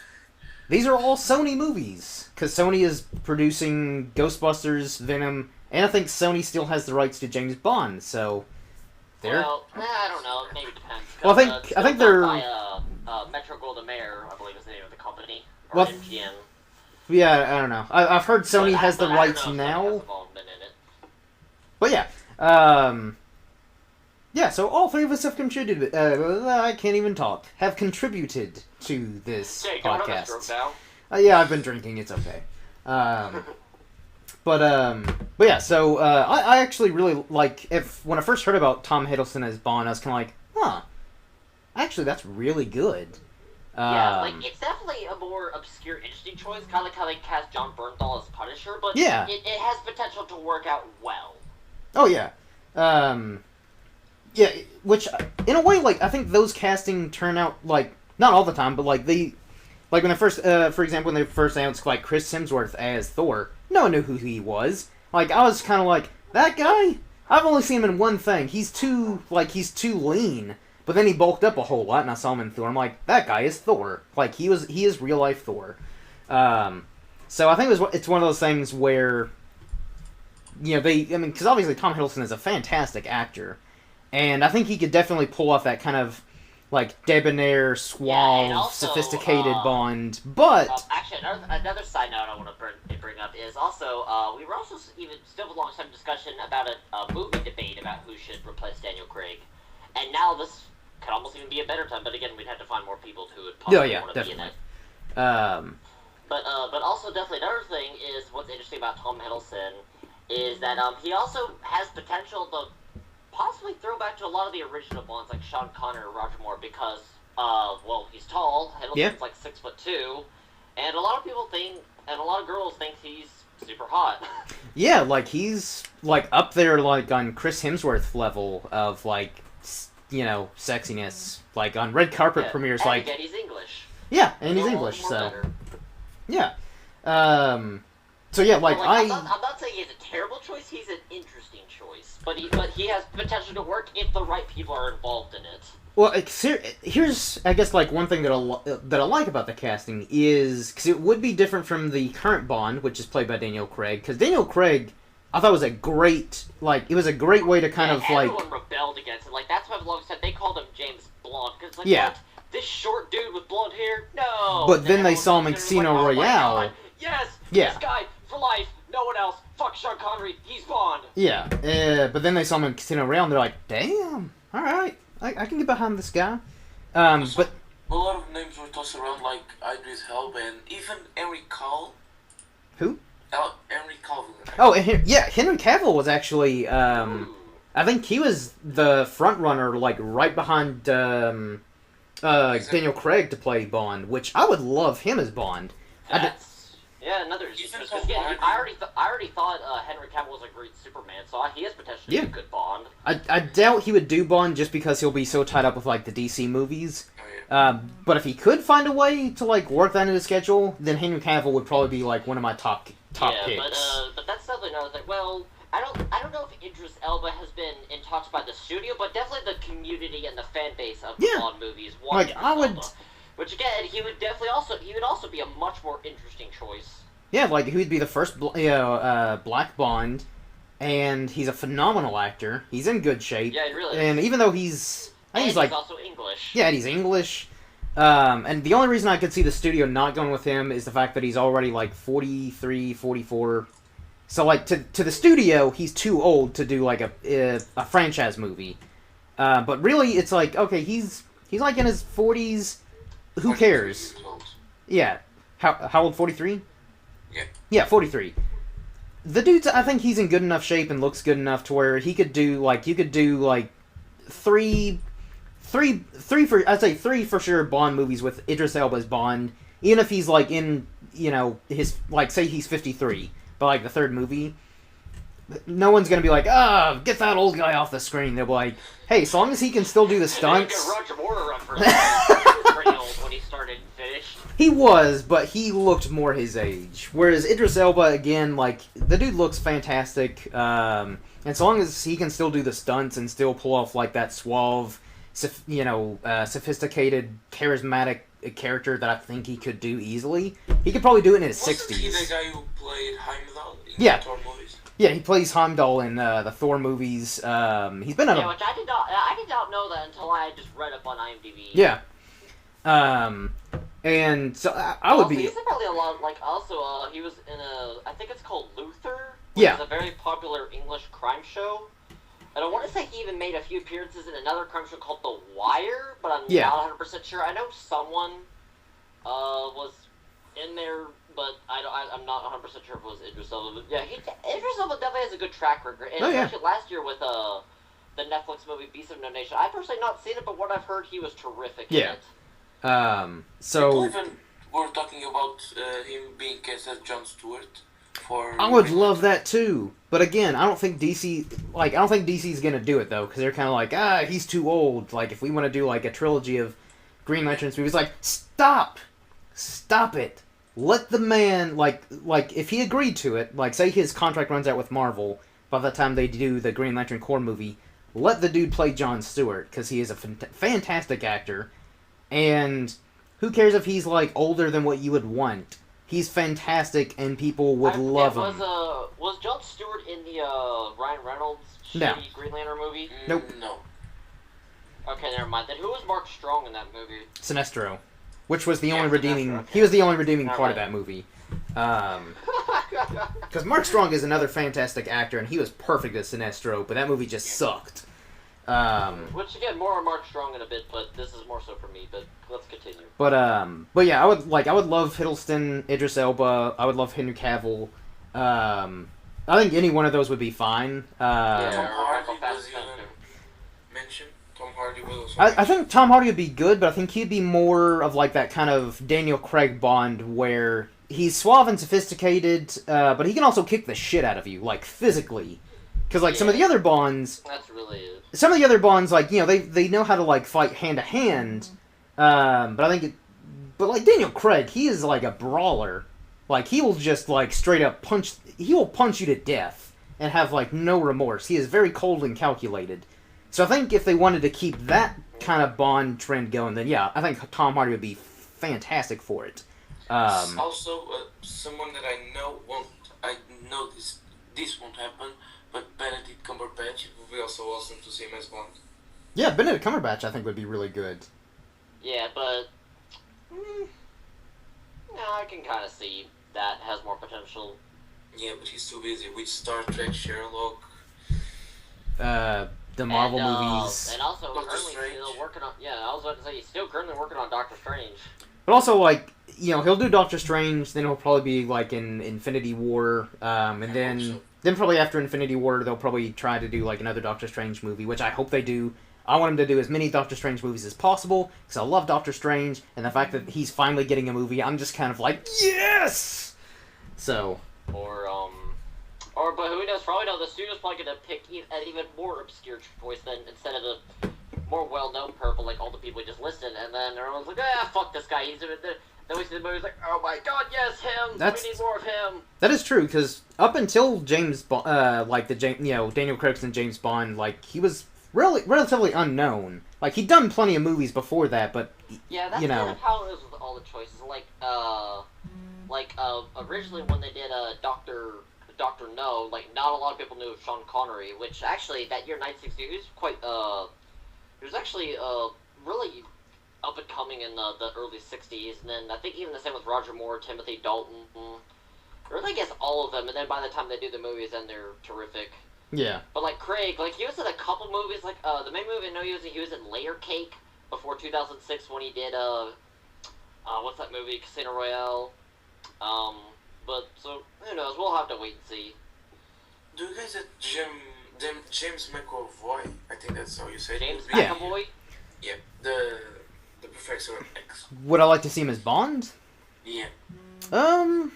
these are all Sony movies, because Sony is producing Ghostbusters, Venom, and I think Sony still has the rights to James Bond, so... Well, I don't know, maybe it depends. Well, I think they're... by Metro-Goldwyn-Mayer, I believe is the name of the company, or MGM. Yeah, I don't know. I've heard Sony has the rights now. But yeah, yeah, so all three of us have contributed. I can't even talk. Have contributed to this podcast. Yeah, I've been drinking. It's okay. But yeah. So I actually really like. When I first heard about Tom Hiddleston as Bond, I was kind of like, huh. Actually, that's really good. It's definitely a more obscure, interesting choice. Kind of like cast John Bernthal as Punisher, but it has potential to work out well. Oh yeah. Yeah, which, in a way, I think those casting turn out, not all the time, but, when they first, for example, when they first announced, Chris Hemsworth as Thor, no one knew who he was. I was kind of like, that guy? I've only seen him in one thing. He's too lean. But then he bulked up a whole lot, and I saw him in Thor. I'm like, that guy is Thor. He is real-life Thor. So I think it's one of those things where, because obviously Tom Hiddleston is a fantastic actor. And I think he could definitely pull off that kind of, debonair, suave, also, sophisticated Bond, but... actually, another side note I want to bring up is also, we were also even still along some discussion about a movie debate about who should replace Daniel Craig. And now this could almost even be a better time, but again, we'd have to find more people who would possibly want to be in it. But also definitely another thing is what's interesting about Tom Hiddleston is that he also has potential to possibly throw back to a lot of the original Bonds, like Sean Connery or Roger Moore, because, well, he's tall, Hiddleston's like 6'2", and a lot of people think, and a lot of girls think he's super hot. Yeah, like, he's, like, up there, like, on Chris Hemsworth level of, like, you know, sexiness. Like, on red carpet premieres, and like... again, he's English. Yeah, and he's English, so... Better. Yeah. So, yeah, like, I'm not saying he's a terrible choice, he's an interesting choice. But he has potential to work if the right people are involved in it. Well, here's, I guess, like, one thing that I like about the casting is... Because it would be different from the current Bond, which is played by Daniel Craig. Because Daniel Craig, I thought was a great... Like, it was a great way to kind of, like... Everyone rebelled against it. Like, that's why I've long said they called him James Blonde. Because, like, yeah. What? This short dude with blonde hair? No! But then they saw him in Casino Royale. Oh yes! Yeah. This guy, for life, no one else. Fuck Sean Connery, he's Bond! Yeah, but then they saw him in Casino Royale and they're like, damn, alright, I can get behind this guy. But... A lot of names were tossed around, like Idris Elba and even Henry Cavill. Who? Henry Cavill. Oh, yeah, Henry Cavill was actually, I think he was the front runner, like, right behind, Daniel Craig to play Bond, which I would love him as Bond. Yeah, another. I already thought Henry Cavill was a great Superman, so he has potential to be a good Bond. I doubt he would do Bond just because he'll be so tied up with, like, the DC movies. But if he could find a way to, like, work that into the schedule, then Henry Cavill would probably be, like, one of my top picks. But that's definitely not like, well, I don't know if Idris Elba has been in talks by the studio, but definitely the community and the fan base of the Bond movies want Idris Elba. Which again, he would also be a much more interesting choice. Yeah, like he would be the first black Bond, and he's a phenomenal actor. He's in good shape. Yeah, he really is. And even though he's also English. Yeah, he's English. And the only reason I could see the studio not going with him is the fact that he's already like 43, 44. So like to the studio, he's too old to do like a franchise movie. But really, it's like okay, he's like in his 40s. Who cares? Yeah. How old? 43? Yeah. Yeah, 43. The dude's, I think he's in good enough shape and looks good enough to where he could do, like, you could do, like, three for sure Bond movies with Idris Elba as Bond, even if he's, like, in, you know, his, like, say he's 53, but, like, the third movie, no one's gonna be like, get that old guy off the screen. They'll be like, hey, as long as he can still do the stunts... Roger Moore around for he was pretty old when he started and finished. He was, but he looked more his age. Whereas Idris Elba, again, like, the dude looks fantastic, and so long as he can still do the stunts and still pull off, like, that suave, sophisticated, charismatic character that I think he could do easily, he could probably do it in his 60s. Wasn't he the guy who played Heimdall in the Thor movies? Yeah, he plays Heimdall in the Thor movies. He's been on which I did not know that until I just read up on IMDb. Yeah. And so I would be... He's apparently a lot, like, also, he was in I think it's called Luther, which yeah. is a very popular English crime show. And I want to say he even made a few appearances in another crime show called The Wire, but I'm not 100% sure. I know someone was in there, but I'm not 100% sure if it was Idris Elba. But yeah, Idris Elba definitely has a good track record. And especially last year with the Netflix movie Beast of No Nation. I've personally not seen it, but what I've heard, he was terrific in it. So... Even we're talking about him being cast as Jon Stewart. I would love that too, but again, I don't think DC's gonna do it though, because they're kind of like, he's too old. Like, if we want to do like a trilogy of Green Lanterns movies, like, stop it. Let the man, like if he agreed to it, like say his contract runs out with Marvel by the time they do the Green Lantern Corps movie, let the dude play Jon Stewart because he is a fantastic actor, and who cares if he's like older than what you would want. He's fantastic, and people would love him. Was Jon Stewart in the Ryan Reynolds shitty Green Lantern movie? Nope. No. Okay, never mind. Then who was Mark Strong in that movie? Sinestro, which was the only redeeming. Okay. He was the only redeeming part of that movie. Because Mark Strong is another fantastic actor, and he was perfect as Sinestro, but that movie just sucked. Which again, more on Mark Strong in a bit, but this is more so for me. But let's continue. But yeah, I would love Hiddleston, Idris Elba. I would love Henry Cavill. I think any one of those would be fine. Hardy will also. I think Tom Hardy would be good, but I think he'd be more of like that kind of Daniel Craig Bond where he's suave and sophisticated, but he can also kick the shit out of you, like physically. Because like some of the other Bonds, that's really it. Some of the other Bonds, like they know how to like fight hand to hand, but I think, but like Daniel Craig, he is like a brawler. Like he will just like straight up punch. He will punch you to death and have like no remorse. He is very cold and calculated. So I think if they wanted to keep that kind of Bond trend going, then yeah, I think Tom Hardy would be fantastic for it. Also, someone that I know won't. I know this won't happen, but Benedict Cumberbatch, it would be also awesome to see him as Bond. Yeah, Benedict Cumberbatch I think would be really good. Yeah, but no, I can kind of see that has more potential. Yeah, but he's too busy with Star Trek, Sherlock. The Marvel movies. And also Doctor currently Strange. still working on. Yeah, I was about to say he's still currently working on Doctor Strange. But also, like, he'll do Doctor Strange, then he'll probably be, like, in Infinity War, and then probably after Infinity War, they'll probably try to do, like, another Doctor Strange movie, which I hope they do. I want him to do as many Doctor Strange movies as possible, because I love Doctor Strange, and the fact that he's finally getting a movie, I'm just kind of like, yes! So. But who knows, for all we know, the studio's probably going to pick an even more obscure choice than instead of the more well-known purple, like all the people we just listed, and then everyone's like, fuck this guy, he's in it. Then we see the movie's like, oh my god, yes, him! We need more of him! That is true, because up until James Bond, Daniel Craig and James Bond, like, he was relatively unknown. Like, he'd done plenty of movies before that, but, yeah, that's kind of how it is with all the choices. Originally when they did Doctor No, like, not a lot of people knew of Sean Connery, which actually, that year, 1960, he was quite, he was actually, really up and coming in the early 60s, and then I think even the same with Roger Moore, Timothy Dalton, really I guess all of them, and then by the time they do the movies, then they're terrific. Yeah. But like Craig, like he was in a couple movies, like, the main movie I know he was in Layer Cake before 2006 when he did, what's that movie, Casino Royale, but, so, who knows, we'll have to wait and see. Do you guys James McAvoy, I think that's how you say it. James McAvoy? Yeah, the Professor X. Would I like to see him as Bond? Yeah. I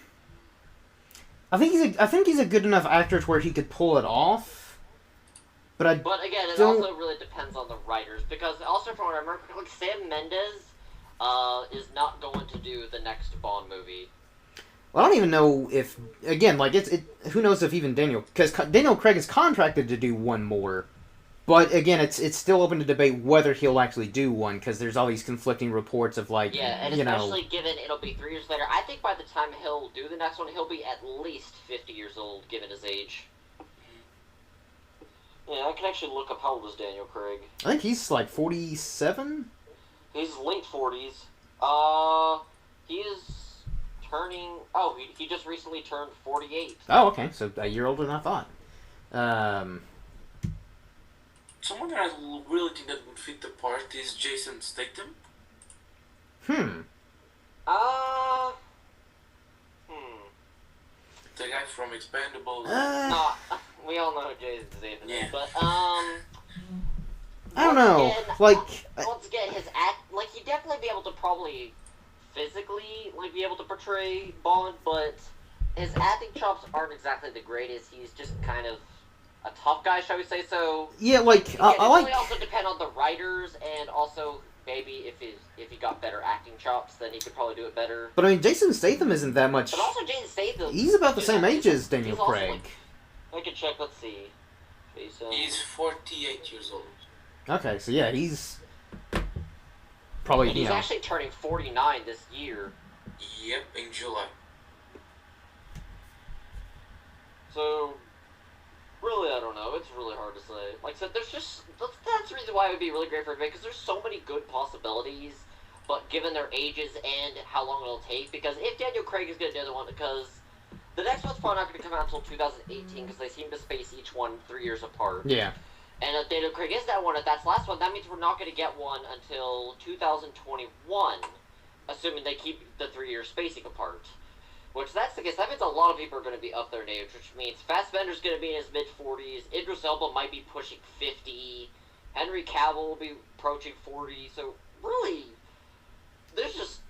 think he's a good enough actor to where he could pull it off. But again, it also really depends on the writers, because also from what I remember, like Sam Mendes is not going to do the next Bond movie. Well, I don't even know if, again, like, who knows if even because Daniel Craig is contracted to do one more, but again, it's still open to debate whether he'll actually do one, because there's all these conflicting reports of, like, yeah, and especially given it'll be 3 years later, I think by the time he'll do the next one, he'll be at least 50 years old, given his age. Yeah, I can actually look up how old is Daniel Craig. I think he's, like, 47? He's late 40s. He is turning... Oh, he just recently turned 48. Oh, okay, so a year older than I thought. Someone that I really think that would fit the part is Jason Statham. The guy from Expendables. We all know who Jason Statham is, but, I don't know, once again, his he'd definitely be able to probably physically, be able to portray Bond, but his acting chops aren't exactly the greatest. He's just kind of a tough guy, shall we say so. Yeah, like, it really also depend on the writers, and also maybe if he got better acting chops, then he could probably do it better. But I mean, Jason Statham isn't that much. But also Jason Statham. He's about the same age as Daniel Craig. I can check. Let's see. He's 48 years old. Okay, so yeah, he's probably. And he's actually turning 49 this year. Yep, in July. So, really, I don't know. It's really hard to say. Like I said, that's the reason why it would be really great for everybody, because there's so many good possibilities, but given their ages and how long it'll take, because if Daniel Craig is going to do the one, because the next one's probably not going to come out until 2018, because they seem to space each one 3 years apart. Yeah. And if Daniel Craig is that one, if that's the last one, that means we're not going to get one until 2021, assuming they keep the 3 years spacing apart. Which, that's the case, that means a lot of people are going to be up there in age, which means Fassbender's going to be in his mid-40s, Idris Elba might be pushing 50, Henry Cavill will be approaching 40, so really, there's just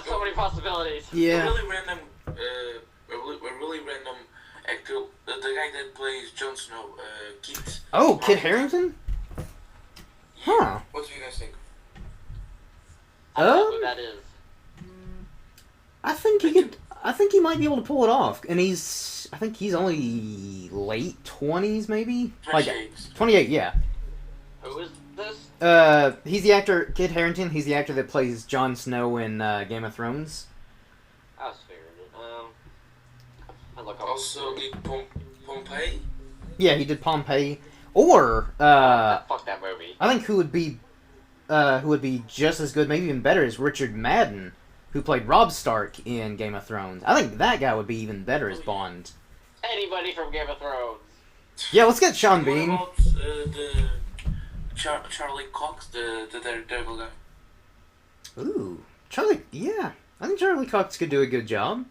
so many possibilities. Yeah. A really random, a really random actor, the guy that plays Jon Snow, Kit. Oh, Kit Harington? Huh. What do you guys think? I don't know who that is. I think he could. I think he might be able to pull it off, and I think he's only late 20s, maybe. 28. Like 28, yeah. Who is this? He's the actor Kit Harington. He's the actor that plays Jon Snow in Game of Thrones. I was figuring it. I look up. Also did Pompeii. Yeah, he did Pompeii. Or fuck that movie. I think who would be just as good, maybe even better, is Richard Madden, who played Robb Stark in Game of Thrones. I think that guy would be even better as Bond. Anybody from Game of Thrones. Yeah, let's get Sean What Bean. about Charlie Cox, the Daredevil guy? Ooh, Charlie. Yeah, I think Charlie Cox could do a good job.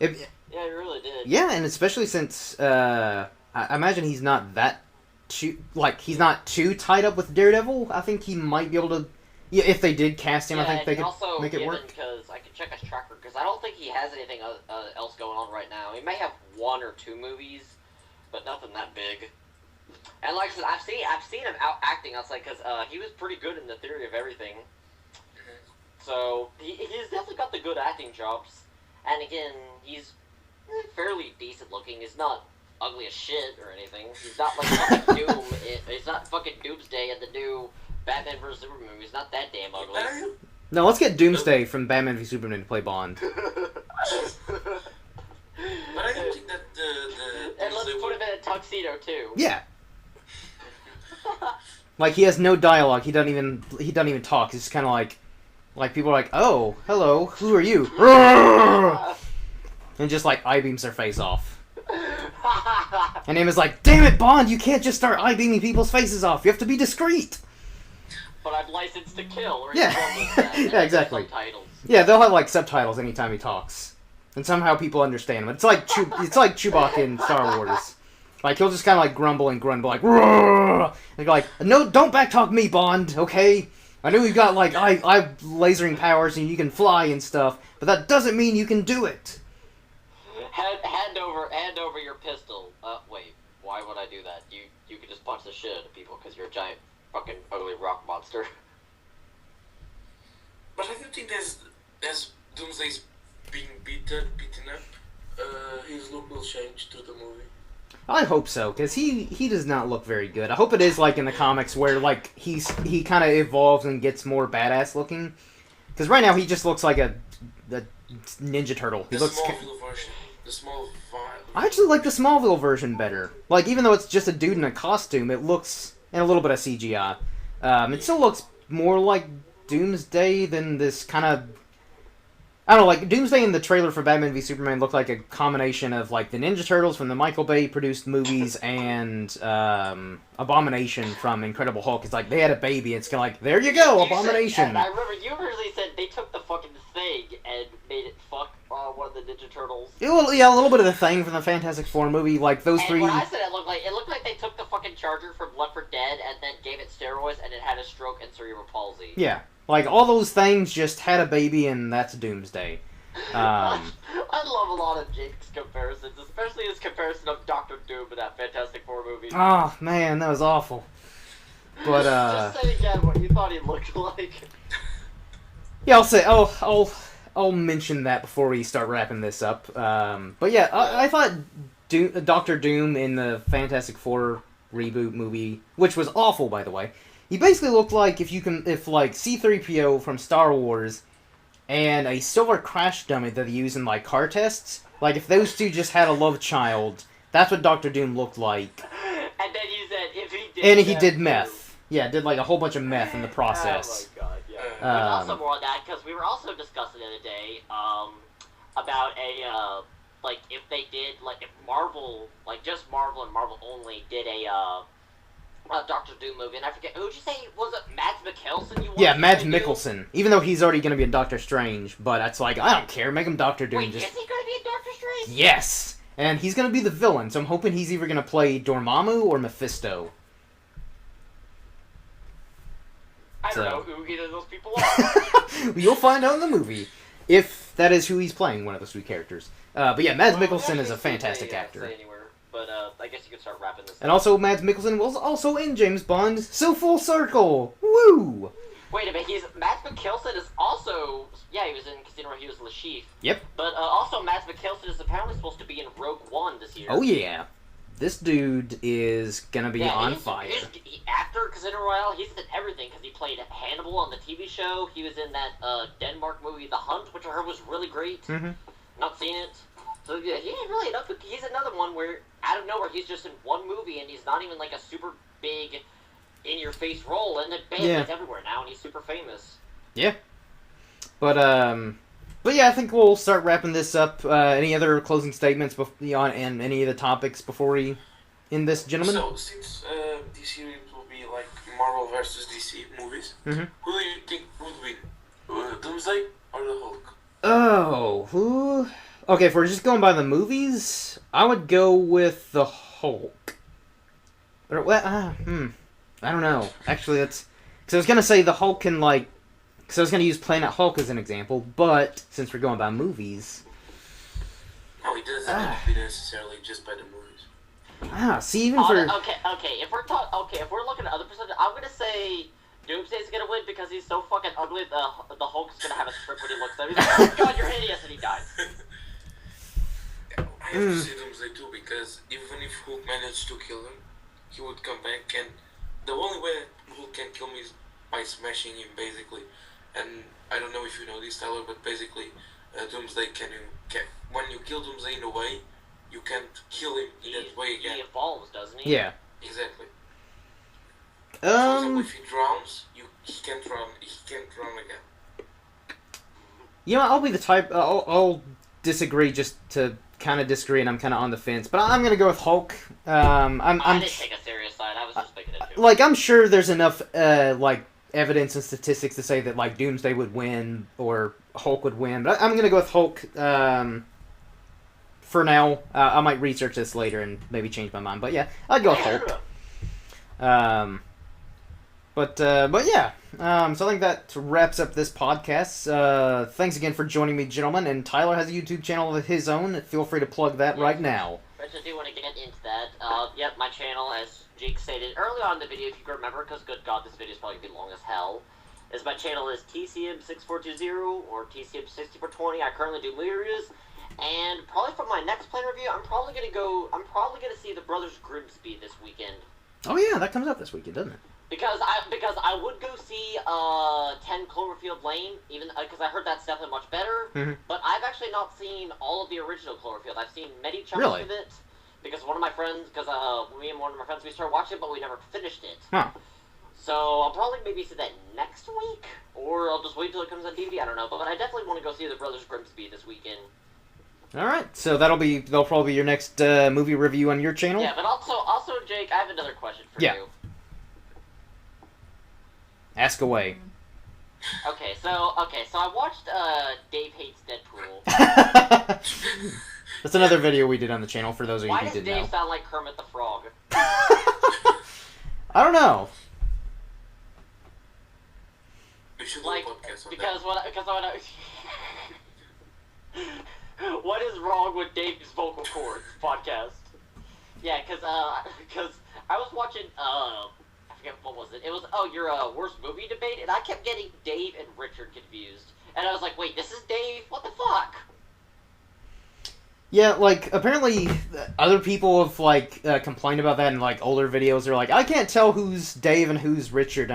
Yeah, he really did. Yeah, and especially since I imagine he's not that he's not too tied up with Daredevil. I think he might be able to. Yeah, if they did cast him, I think they could also make it work. Because I can check his tracker, because I don't think he has anything else going on right now. He may have 1 or 2 movies, but nothing that big. And like I said, I've seen him out acting outside, because he was pretty good in The Theory of Everything. So he's definitely got the good acting chops. And again, he's fairly decent looking. He's not ugly as shit or anything. He's not like fucking Doom. He's not fucking Doomsday in the new Batman vs. Superman movie. He's not that damn ugly. No, let's get Doomsday from Batman v Superman to play Bond. But I don't think that the And let's put him in a tuxedo too. Yeah. Like he has no dialogue. He doesn't even talk. It's just kind of like people are like, "Oh, hello, who are you?" And just like eye beams their face off. And Emma's like, "Damn it, Bond! You can't just start eye beaming people's faces off. You have to be discreet." But I'm licensed to kill. Or Yeah. Yeah, exactly. Subtitles. Yeah, they'll have like subtitles anytime he talks, and somehow people understand him. It's like Chewbacca in Star Wars. Like he'll just kind of like grumble and grumble like, "Roar!" And you're like, "No, don't backtalk me, Bond. Okay, I know you've got like eye lasering powers and you can fly and stuff, but that doesn't mean you can do it." Hand over your pistol. Wait, why would I do that? You could just punch the shit out of people because you're a giant fucking ugly rock monster. But I don't think as Doomsday's being beaten up, his look will change through the movie. I hope so, because he does not look very good. I hope it is like in the comics where like he kind of evolves and gets more badass looking. Because right now he just looks like a Ninja Turtle. He looks. Smallville version. The Smallville. I actually like the Smallville version better. Like even though it's just a dude in a costume, it looks and a little bit of CGI. It still looks more like Doomsday than this kind of. I don't know, like, Doomsday in the trailer for Batman v Superman looked like a combination of, like, the Ninja Turtles from the Michael Bay-produced movies and Abomination from Incredible Hulk. It's like, they had a baby, and it's kind of like, there you go, Abomination! I remember you originally said they took the fucking Thing and made it fuck one of the Ninja Turtles. Yeah, a little bit of the Thing from the Fantastic Four movie, like, those and three... when I said it looked like they took the fucking Charger from Left 4 Dead and then gave it steroids and it had a stroke and cerebral palsy. Yeah. Like, all those things just had a baby, and that's Doomsday. I love a lot of Jake's comparisons, especially his comparison of Doctor Doom in that Fantastic Four movie. Oh, man, that was awful. But, Just say again what you thought he looked like. Yeah, I'll mention that before we start wrapping this up. But yeah, I thought Doctor Doom in the Fantastic Four reboot movie, which was awful, by the way, he basically looked like if like C-3PO from Star Wars and a silver crash dummy that they use in like car tests, like if those two just had a love child, that's what Doctor Doom looked like. And then you said if he did. And he did meth. Yeah, did like a whole bunch of meth in the process. Oh my god, yeah. There's also more on that because we were also discussing the other day about a like if they did like if Marvel like just Marvel and Marvel only did a Doctor Doom movie, and I forget who'd you say was it? Mads Mikkelsen? Yeah, Mads Mikkelsen. Even though he's already going to be in Doctor Strange, but it's like I don't care. Make him Doctor Doom. Wait, is he going to be in Doctor Strange? Yes, and he's going to be the villain. So I'm hoping he's either going to play Dormammu or Mephisto. I don't know who either of those people are. You'll find out in the movie if that is who he's playing, one of those three characters. But yeah, Mads Mikkelsen is a fantastic actor. Anywhere, but I guess you could start wrapping this. And also, Mads Mikkelsen was also in James Bond, so full circle. Woo! Wait a minute, Mads Mikkelsen is also... Yeah, he was in Casino Royale, he was Lashif. Yep. But also, Mads Mikkelsen is apparently supposed to be in Rogue One this year. Oh yeah. This dude is gonna be on fire. After Casino Royale, he's in everything, because he played Hannibal on the TV show, he was in that Denmark movie, The Hunt, which I heard was really great. Mm-hmm. Not seen it. So yeah, he ain't really enough. He's another one where, out of nowhere, he's just in one movie, and he's not even like a super big... in-your-face role, and then bam, he's everywhere now, and he's super famous. Yeah. But yeah, I think we'll start wrapping this up. Any other closing statements and any of the topics before we end this, gentlemen? So, since this series will be like Marvel versus DC movies, who do you think would win? Doomsday or the Hulk? Oh, who? Okay, if we're just going by the movies, I would go with the Hulk. Or, I don't know. Actually, that's... Because I was going to say the Hulk can, like... Because I was going to use Planet Hulk as an example, but since we're going by movies... No, it doesn't have to be necessarily just by the movies. See, even for... Okay, if we're looking at other percentages, I'm going to say Doomsday's going to win because he's so fucking ugly, the Hulk's going to have a strip when he looks at him. He's like, oh god, you're hideous, and he dies. I have to say Doomsday too, because even if Hulk managed to kill him, he would come back, and the only way Hulk can kill me is by smashing him, basically. And I don't know if you know this, Tyler, but basically, Doomsday when you kill Doomsday in a way, you can't kill him in that way again. He evolves, doesn't he? Yeah. Exactly. For example, if he drowns, he can't run again. You know, I'll be the type... I'll disagree just to kind of disagree, and I'm kind of on the fence. But I'm going to go with Hulk. I didn't take a serious side. I was just thinking it too. Like, I'm sure there's enough, evidence and statistics to say that, like, Doomsday would win or Hulk would win. But I'm going to go with Hulk for now. I might research this later and maybe change my mind. But yeah, I'd go with Hulk. But yeah. So I think that wraps up this podcast. Thanks again for joining me, gentlemen. And Tyler has a YouTube channel of his own. Feel free to plug that right now. I do want to get into that. Yep, my channel, as Jake stated early on in the video, if you can remember, because good god, this video is probably going to be long as hell, is my channel is TCM6420 or TCM6420. I currently do movie reviews, and probably for my next plane review, I'm probably going to see the Brothers Grimsby this weekend. Oh yeah, that comes out this weekend, doesn't it? Because I would go see 10 Cloverfield Lane, even because I heard that's definitely much better. Mm-hmm. But I've actually not seen all of the original Cloverfield. I've seen many chunks of it because one of my friends, me and one of my friends, we started watching it, but we never finished it. Huh. So I'll probably maybe see that next week, or I'll just wait till it comes on DVD. I don't know, but I definitely want to go see the Brothers Grimsby this weekend. All right, so that'll probably be your next movie review on your channel. Yeah, but also Jake, I have another question for you. Ask away. Okay, so I watched Dave Hates Deadpool. That's another video we did on the channel for those of you who didn't know. Why does Dave sound like Kermit the Frog? I don't know. We should do a podcast on because what is wrong with Dave's vocal cords podcast? Yeah, because I was watching I forget what was it. It was your worst movie debate, and I kept getting Dave and Richard confused, and I was like, wait, this is Dave? What the fuck? Yeah, like, apparently other people have, complained about that in, older videos. They're like, I can't tell who's Dave and who's Richard.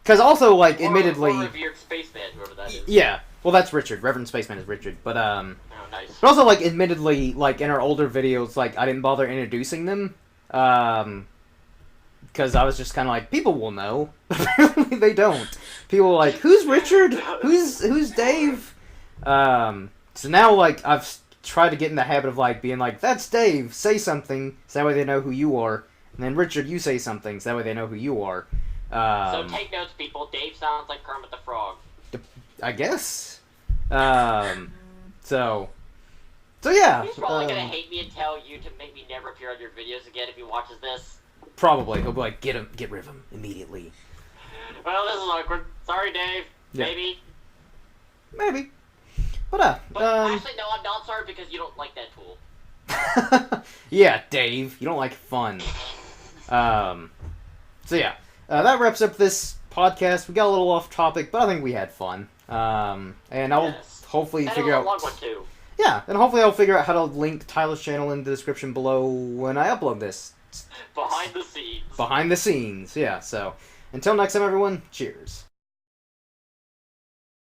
Because also, admittedly... Or revered spaceman, whoever that is. Yeah. Well, that's Richard. Reverend Spaceman is Richard. But, Oh, nice. But also, admittedly, in our older videos, I didn't bother introducing them. Because I was just kind of people will know. Apparently they don't. People are like, who's Richard? Who's Dave? So now, I've tried to get in the habit of, being that's Dave, say something, so that way they know who you are. And then, Richard, you say something, so that way they know who you are. So take notes, people. Dave sounds like Kermit the Frog. I guess. So yeah. He's probably gonna hate me and tell you to make me never appear on your videos again if he watches this. Probably. He'll be like, get rid of him immediately. Well, this is awkward. Sorry, Dave. Yeah. Maybe. But But actually, no, I'm not sorry because you don't like Deadpool. yeah, Dave, you don't like fun. So yeah, that wraps up this podcast. We got a little off topic, but I think we had fun. And I'll hopefully figure out. Long one too. Yeah, and hopefully I'll figure out how to link Tyler's channel in the description below when I upload this. Behind the scenes. Behind the scenes, yeah. So until next time, everyone. Cheers.